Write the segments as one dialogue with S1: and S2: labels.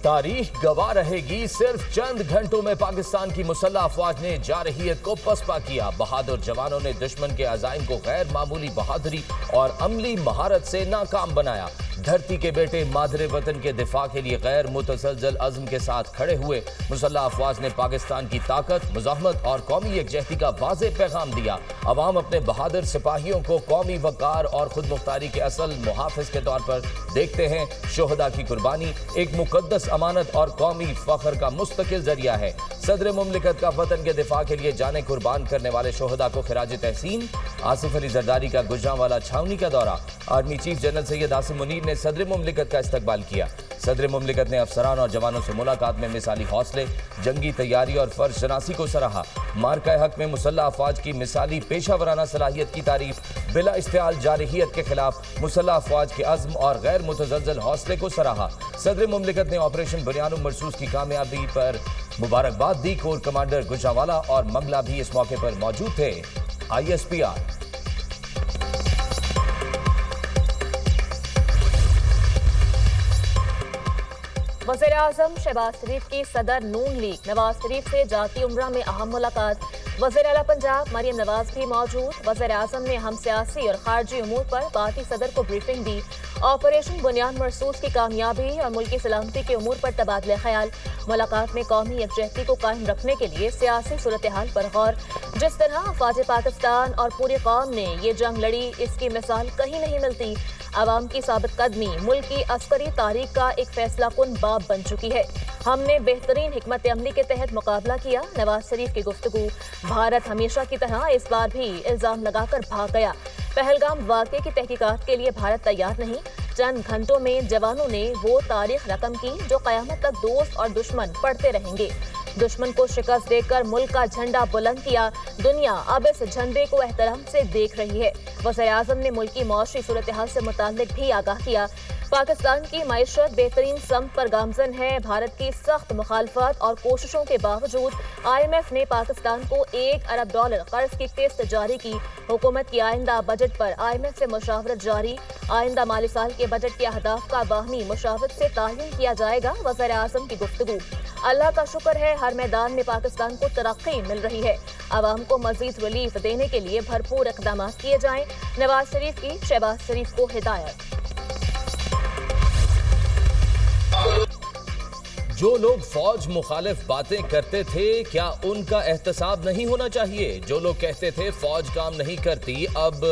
S1: تاریخ گواہ رہے گی، صرف چند گھنٹوں میں پاکستان کی مسلح افواج نے جارحیت کو پسپا کیا۔ بہادر جوانوں نے دشمن کے عزائم کو غیر معمولی بہادری اور عملی مہارت سے ناکام بنایا۔ دھرتی کے بیٹے مادر وطن کے دفاع کے لیے غیر متزلزل عزم کے ساتھ کھڑے ہوئے مسلح افواج نے پاکستان کی طاقت، مزاحمت اور قومی یکجہتی کا واضح پیغام دیا۔ عوام اپنے بہادر سپاہیوں کو قومی وقار اور خود مختاری کے اصل محافظ کے طور پر دیکھتے ہیں۔ شہداء کی قربانی ایک مقدس امانت اور قومی فخر کا مستقل ذریعہ ہے۔ صدر مملکت کا وطن کے دفاع کے لیے جانیں قربان کرنے والے شہداء کو خراج تحسین۔ آصف علی زرداری کا گجرانوالہ چھاونی کا دورہ۔ Army chief general Syed Asim Munir نے صدر مملکت کا استقبال کیا۔ صدر مملکت نے افسران اور جوانوں سے ملاقات میں مثالی حوصلے، جنگی تیاری اور فرض شناسی کو سراہا۔ مارکہ حق میں مسلح افواج کی مثالی پیشہ ورانہ صلاحیت کی تعریف۔ بلا اشتعال جارحیت کے خلاف مسلح افواج کے عزم اور غیر متزلزل حوصلے کو سراہا۔ صدر مملکت نے آپریشن بنیان مرصوص کی کامیابی پر مبارکباد دی۔ کور کمانڈر گجرانوالہ اور منگلا بھی اس موقع پر موجود تھے۔ ISPR
S2: وزیر اعظم شہباز شریف کی صدر نون لیگ نواز شریف سے جاتی عمرہ میں اہم ملاقات۔ وزیر اعلیٰ پنجاب مریم نواز بھی موجود۔ وزیر اعظم نے اہم سیاسی اور خارجی امور پر پارٹی صدر کو بریفنگ دی۔ آپریشن بنیان مرصوص کی کامیابی اور ملکی سلامتی کے امور پر تبادلہ خیال۔ ملاقات میں قومی یکجہتی کو قائم رکھنے کے لیے سیاسی صورتحال پر غور۔ جس طرح افواج پاکستان اور پوری قوم نے یہ جنگ لڑی، اس کی مثال کہیں نہیں ملتی۔ عوام کی ثابت قدمی ملک کی عسکری تاریخ کا ایک فیصلہ کن باب بن چکی ہے۔ ہم نے بہترین حکمت عملی کے تحت مقابلہ کیا۔ نواز شریف کی گفتگو۔ بھارت ہمیشہ کی طرح اس بار بھی الزام لگا کر بھاگ گیا۔ پہلگام واقعے کی تحقیقات کے لیے بھارت تیار نہیں۔ چند گھنٹوں میں جوانوں نے وہ تاریخ رقم کی جو قیامت تک دوست اور دشمن پڑھتے رہیں گے۔ دشمن کو شکست دے کر ملک کا جھنڈا بلند کیا۔ دنیا اب اس جھنڈے کو احترام سے دیکھ رہی ہے۔ وزیر اعظم نے ملکی معاشی صورتحال سے متعلق بھی آگاہ کیا۔ پاکستان کی معیشت بہترین سمت پر گامزن ہے۔ بھارت کی سخت مخالفت اور کوششوں کے باوجود IMF نے پاکستان کو $1 ارب قرض کی قسط جاری کی۔ حکومت کی آئندہ بجٹ پر IMF سے مشاورت جاری۔ آئندہ مالی سال کے بجٹ کے اہداف کا باہمی مشاورت سے تعین کیا جائے گا۔ وزیر اعظم کی گفتگو۔ اللہ کا شکر ہے ہر میدان میں پاکستان کو ترقی مل رہی ہے۔ عوام کو مزید ریلیف دینے کے لیے بھرپور اقدامات کیے جائیں۔ نواز شریف کی شہباز شریف کو ہدایت۔
S1: جو لوگ فوج مخالف باتیں کرتے تھے، کیا ان کا احتساب نہیں ہونا چاہیے؟ جو لوگ کہتے تھے فوج کام نہیں کرتی، اب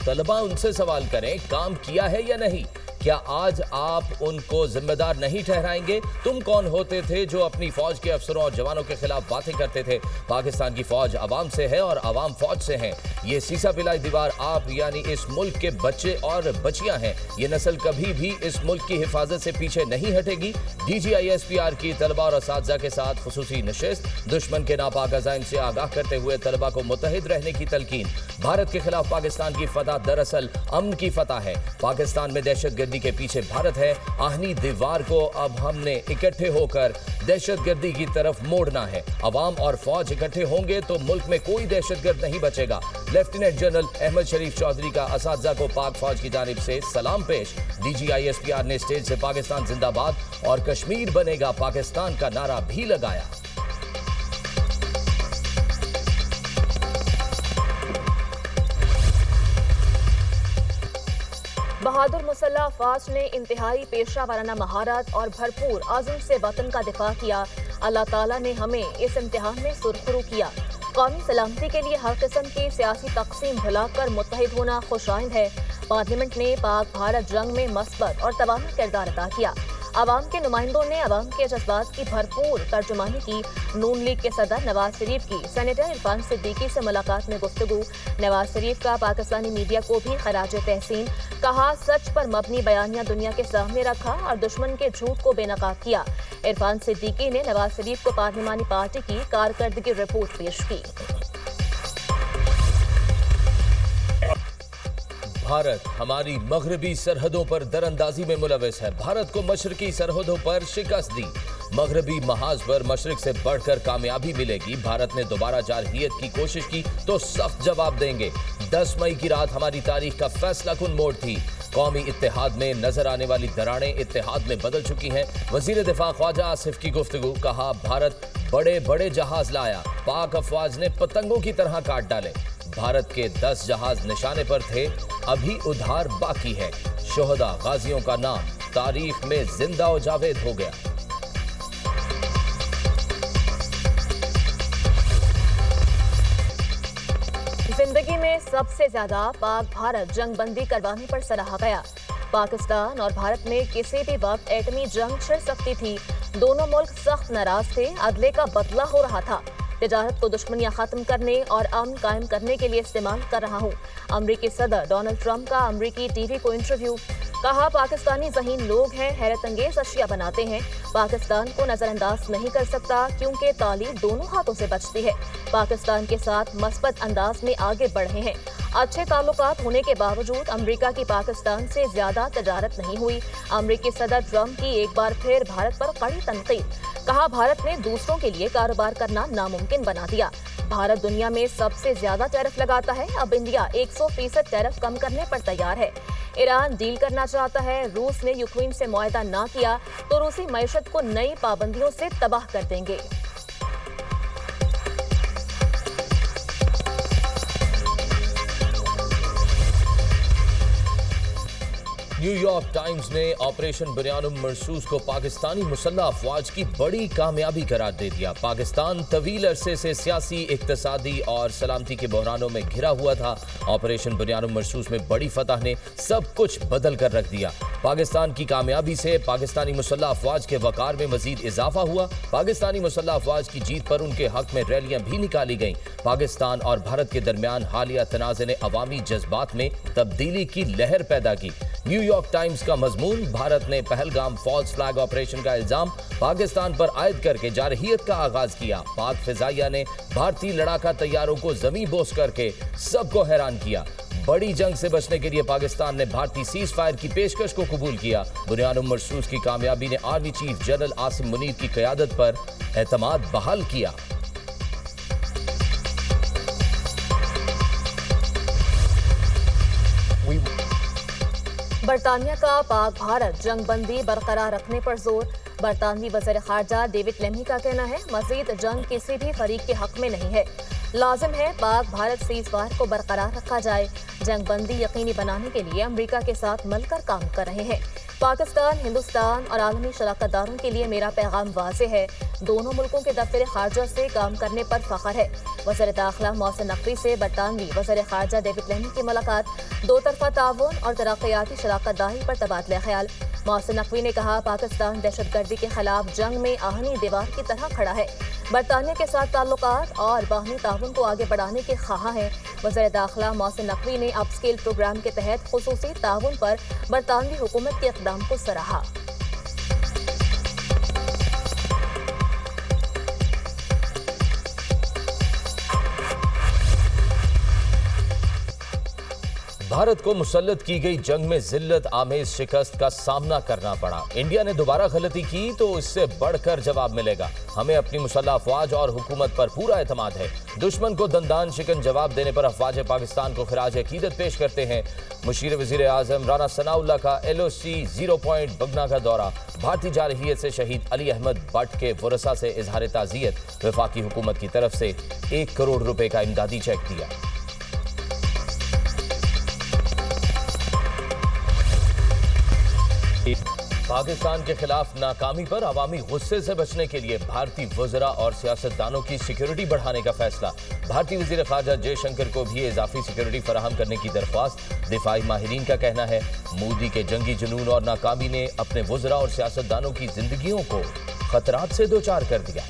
S1: طلبہ ان سے سوال کریں کام کیا ہے یا نہیں؟ کیا آج آپ ان کو ذمہ دار نہیں ٹھہرائیں گے؟ تم کون ہوتے تھے جو اپنی فوج کے افسروں اور جوانوں کے خلاف باتیں کرتے تھے؟ پاکستان کی فوج عوام سے ہے اور عوام فوج سے ہیں۔ یہ سیسا پلائی دیوار آپ یعنی اس ملک کے بچے اور بچیاں ہیں۔ یہ نسل کبھی بھی اس ملک کی حفاظت سے پیچھے نہیں ہٹے گی۔ DG ISPR کی طلبہ اور اساتذہ کے ساتھ خصوصی نشست۔ دشمن کے ناپاک عزائم سے آگاہ کرتے ہوئے طلبہ کو متحد رہنے کی تلقین۔ بھارت کے خلاف پاکستان کی فتح دراصل امن کی فتح ہے۔ پاکستان میں دہشت گردی کے پیچھے بھارت ہے۔ آہنی دیوار کو اب ہم نے اکٹھے ہو کر دہشت گردی کی طرف موڑنا ہے۔ عوام اور فوج اکٹھے ہوں گے تو ملک میں کوئی دہشت گرد نہیں بچے گا۔ لیفٹیننٹ جنرل احمد شریف چودھری کا اساتذہ کو پاک فوج کی جانب سے سلام پیش۔ DG ISPR نے اسٹیج سے پاکستان زندہ باد اور کشمیر بنے گا پاکستان کا نعرہ بھی لگایا۔
S2: بہادر مسلح افواج نے انتہائی پیشہ ورانہ مہارت اور بھرپور عزم سے وطن کا دفاع کیا۔ اللہ تعالیٰ نے ہمیں اس امتحان میں سرخرو کیا۔ قومی سلامتی کے لیے ہر قسم کی سیاسی تقسیم بھلا کر متحد ہونا خوش آئند ہے۔ پارلیمنٹ نے پاک بھارت جنگ میں مثبت اور توانا کردار ادا کیا۔ عوام کے نمائندوں نے عوام کے جذبات کی بھرپور ترجمانی کی۔ نون لیگ کے صدر نواز شریف کی سینیٹر عرفان صدیقی سے ملاقات میں گفتگو۔ نواز شریف کا پاکستانی میڈیا کو بھی خراج تحسین۔ کہا سچ پر مبنی بیانیہ دنیا کے سامنے رکھا اور دشمن کے جھوٹ کو بے نقاب کیا۔ عرفان صدیقی نے نواز شریف کو پارلیمانی پارٹی کی کارکردگی رپورٹ پیش کی۔
S1: भारत हमारी मगरबी सरहदों पर दरअंदाजी में मुलविस है। भारत को मशरकी सरहदों पर शिकस्त दी। मगरबी महाज पर मशरिक से बढ़कर कामयाबी मिलेगी। भारत ने दोबारा जारहियत की कोशिश की तो सख्त जवाब देंगे। 10 मई की रात हमारी तारीख का फैसला कुन मोड़ थी। कौमी इत्तेहाद में नजर आने वाली दरारें इत्तेहाद में बदल चुकी हैं। वजीर दिफा ख्वाजा आसिफ की गुफ्तगू, कहा भारत बड़े बड़े जहाज लाया, पाक अफवाज ने पतंगों की तरह काट डाले। भारत के 10 जहाज निशाने पर थे, अभी उधार बाकी है। शोहदा गाजियों का नाम तारीख में जिंदा और जावेद हो गया।
S2: जिंदगी में सबसे ज्यादा पाक भारत जंग बंदी करवाने पर सराहा गया। पाकिस्तान और भारत में किसी भी वक्त एटमी जंग छिड़ सकती थी। दोनों मुल्क सख्त नाराज थे। अदले का बदला हो रहा था। तिजारत को दुश्मनियां खत्म करने और अमन कायम करने के लिए इस्तेमाल कर रहा हूँ। अमरीकी सदर डोनाल्ड ट्रंप का अमरीकी टीवी को इंटरव्यू, कहा पाकिस्तानी ज़हीन लोग हैं, हैरत अंगेज अशिया बनाते हैं। पाकिस्तान को नजरअंदाज नहीं कर सकता क्योंकि तालीम दोनों हाथों से बचती है। पाकिस्तान के साथ मस्बत अंदाज में आगे बढ़े हैं। अच्छे ताल्लुकात होने के बावजूद अमेरिका की पाकिस्तान से ज्यादा तजारत नहीं हुई। अमरीकी सदर ट्रंप की एक बार फिर भारत पर कड़ी तनकीद, कहा भारत ने दूसरों के लिए कारोबार करना नामुमकिन बना दिया। भारत दुनिया में सबसे ज्यादा टैरिफ लगाता है। अब इंडिया 100% टैरिफ कम करने पर तैयार है। ईरान डील करना चाहता है। रूस ने यूक्रेन से मुआहदा ना किया तो रूसी मईशत को नई पाबंदियों से तबाह कर देंगे।
S1: न्यूयॉर्क टाइम्स ने ऑपरेशन बुनियानुम मरसूस को पाकिस्तानी मुसल्लह अफवाज की बड़ी कामयाबी करार दे दिया। पाकिस्तान तवील अरसे से सियासी, इक्तसादी और सलामती के बहरानों में घिरा हुआ था। ऑपरेशन बुनियानुम मरसूस में बड़ी फतह ने सब कुछ बदल कर रख दिया। पाकिस्तान की कामयाबी से पाकिस्तानी मुसल्लह अफवाज के वकार में मजीद इजाफा हुआ। पाकिस्तानी मुसल्लह अफवाज की जीत पर उनके हक में रैलियां भी निकाली गईं। पाकिस्तान और भारत के दरमियान हालिया तनाज़े ने अवामी जज्बात में तब्दीली की लहर पैदा की। न्यूयॉर्क टाइम्स का मजमून, भारत ने पहलगाम फॉल्स फ्लैग ऑपरेशन का इल्जाम पाकिस्तान पर आयद करके जारहियत का आगाज किया। पाक फिजाइया ने भारतीय लड़ाका तैयारों को जमीं बोस करके सबको हैरान किया। बड़ी जंग से बचने के लिए पाकिस्तान ने भारतीय सीज फायर की पेशकश को कबूल किया। बुनियानुम मरसूस की कामयाबी ने army chief general Asim Munir की क़यादत पर एतमाद बहाल किया।
S2: बरतानिया का पाक भारत जंग बंदी बरकरार रखने पर जोर। बरतानवी वज़ीर ख़ारजा डेविड लेमी का कहना है मज़ीद जंग किसी भी फरीक के हक में नहीं है। लाजिम है पाक भारत सीज फायर को बरकरार रखा जाए। जंग बंदी यकीनी बनाने के लिए अमरीका के साथ मिलकर काम कर रहे हैं। पाकिस्तान, हिंदुस्तान और आलमी शराकतदारों के लिए मेरा पैगाम वाज़ेह है। दोनों मुल्कों के दफ्तर खारजा से काम करने पर फख्र है। वज़ीर दाखिला मोहसिन नकवी से बरतानवी वज़ीर खारजा डेविड लेमी की मुलाकात, दो तरफा ताउन और तरक्याती शराकतदारी पर तबादला ख्याल। मोहसिन नकवी ने कहा पाकिस्तान दहशतगर्दी के खिलाफ जंग में आहनी दीवार की तरह खड़ा है। बरतानिया के साथ ताल्लुकात और बाहमी ताउन को आगे बढ़ाने के ख्वाह हैं। वज़ीर दाखिला मोहसिन नकवी ने अपस्केल प्रोग्राम के तहत खुसूसी ताउन पर बरतानवी हुकूमत के इक़दाम को सराहा।
S1: भारत को मुसल्लत की गई जंग में जिल्लत आमेज शिकस्त का सामना करना पड़ा। इंडिया ने दोबारा गलती की तो इससे बढ़कर जवाब मिलेगा। हमें अपनी मुसल्लह अफवाज और हुकूमत पर पूरा एतमाद है। दुश्मन को दंदान शिकन जवाब देने पर अफवाज पाकिस्तान को खिराज अकीदत पेश करते हैं। मुशीर वज़ीर आज़म राना सनाउल्लाह का LOC 0 पॉइंट बगना का दौरा। भारतीय जारहियत से शहीद अली अहमद भट्ट के वरसा से इजहार ताज़ियत। वफाकी हुकूमत की तरफ से 1 करोड़ रुपए का इमदादी चेक दिया। पाकिस्तान के खिलाफ नाकामी पर अवामी गुस्से से बचने के लिए भारतीय वज़रा और सियासतदानों की सिक्योरिटी बढ़ाने का फैसला। भारतीय वज़ीर ख़ारजा जयशंकर को भी इजाफी सिक्योरिटी फराहम करने की दरख्वास्त। दिफाई माहिरीन का कहना है मोदी के जंगी जुनून और नाकामी ने अपने वज़रा और सियासतदानों की जिंदगियों को खतरात से दो चार कर दिया।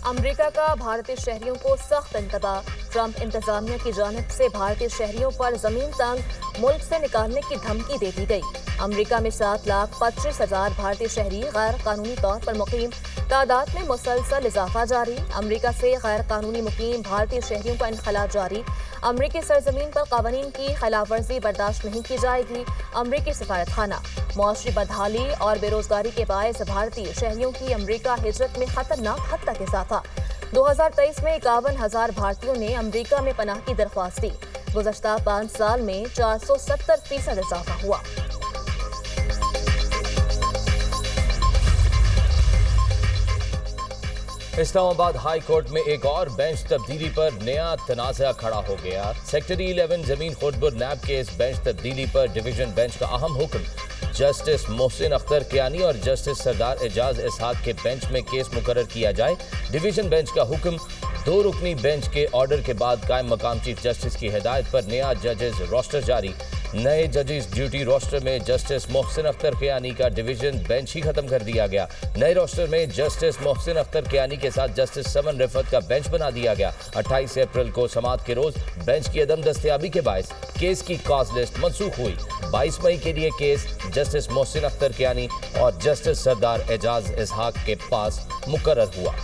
S2: अमेरिका का भारतीय शहरियों को सख्त इंतबाह। ट्रंप इंतजामिया की जानिब से भारतीय शहरियों पर जमीन तंग मुल्क से निकालने की धमकी दे दी गई। अमेरिका में 7,25,000 भारतीय शहरी गैर कानूनी तौर पर मुकीम, तादाद में मुसलसल इजाफा जारी। अमेरिका से गैर कानूनी मुकीम भारतीय शहरियों का इनखला जारी। अमरीकी सरजमीन पर कानून की खिलाफ वर्जी बर्दाश्त नहीं की जाएगी। अमरीकी सफारत खाना। मुआशरी बदहाली और बेरोजगारी के बायस भारतीय शहरियों की अमरीका हिजरत में खतरनाक हद तक इजाफा। 2023 में 51,000 भारतीयों ने अमरीका में पनाह की दरख्वास्त दी। गुज़श्ता 5 साल में 470% इजाफा हुआ।
S1: इस्लामाबाद हाई कोर्ट में एक और बेंच तब्दीली पर नया तनाज़ा खड़ा हो गया। सेक्टर 11 जमीन खुर्दबुर नैब के इस बेंच तब्दीली पर डिवीजन बेंच का अहम हुक्म जस्टिस मोहसिन अख्तर कियानी और जस्टिस सरदार एजाज इसहाक के बेंच में केस मुकर्रर किया जाए। डिवीजन बेंच का हुक्म 2 रुकनी बेंच के ऑर्डर के बाद कायम मकाम चीफ जस्टिस की हिदायत पर नया जजेस रोस्टर जारी। नए जजेस ड्यूटी रोस्टर में जस्टिस मोहसिन अख्तर कियानी का डिवीजन बेंच ही खत्म कर दिया गया। नए रोस्टर में जस्टिस मोहसिन अख्तर कियानी के साथ जस्टिस समन रिफत का बेंच बना दिया गया। 28 अप्रैल को समात के रोज बेंच की अदम दस्तयाबी के बायस केस की कॉज लिस्ट मनसूख हुई। 22 मई के लिए केस जस्टिस मोहसिन अख्तर कियानी और जस्टिस सरदार एजाज इसहाक के पास मुकर्रर हुआ।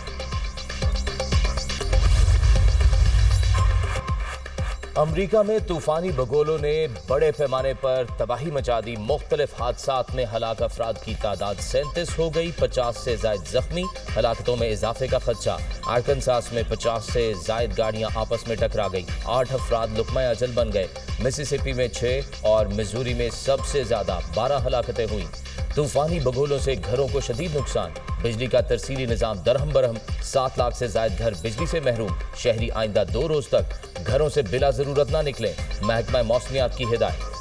S1: अमरीका में तूफानी बगोलों ने बड़े पैमाने पर तबाही मचा दी। मुख्तलिफ हादसात में हलाक अफराद की तादाद 37 हो गई। 50 से जायद जख्मी। हलाकतों में इजाफे का खदशा। आर्कनसास में 50 से जायद गाड़ियां आपस में टकरा गई। 8 अफराद लुकमा अजल बन गए। मिसिसिपी में 6 और मिजूरी में सबसे ज्यादा 12 हलाकतें हुई। तूफानी बगोलों से घरों को शदीद नुकसान। बिजली का तरसीली निज़ाम दरहम बरहम। 7 लाख से जायद घर बिजली से महरूम। शहरी आइंदा 2 रोज तक घरों से बिला जरूरत ना निकलें। महकमा मौसमियात की हिदायत।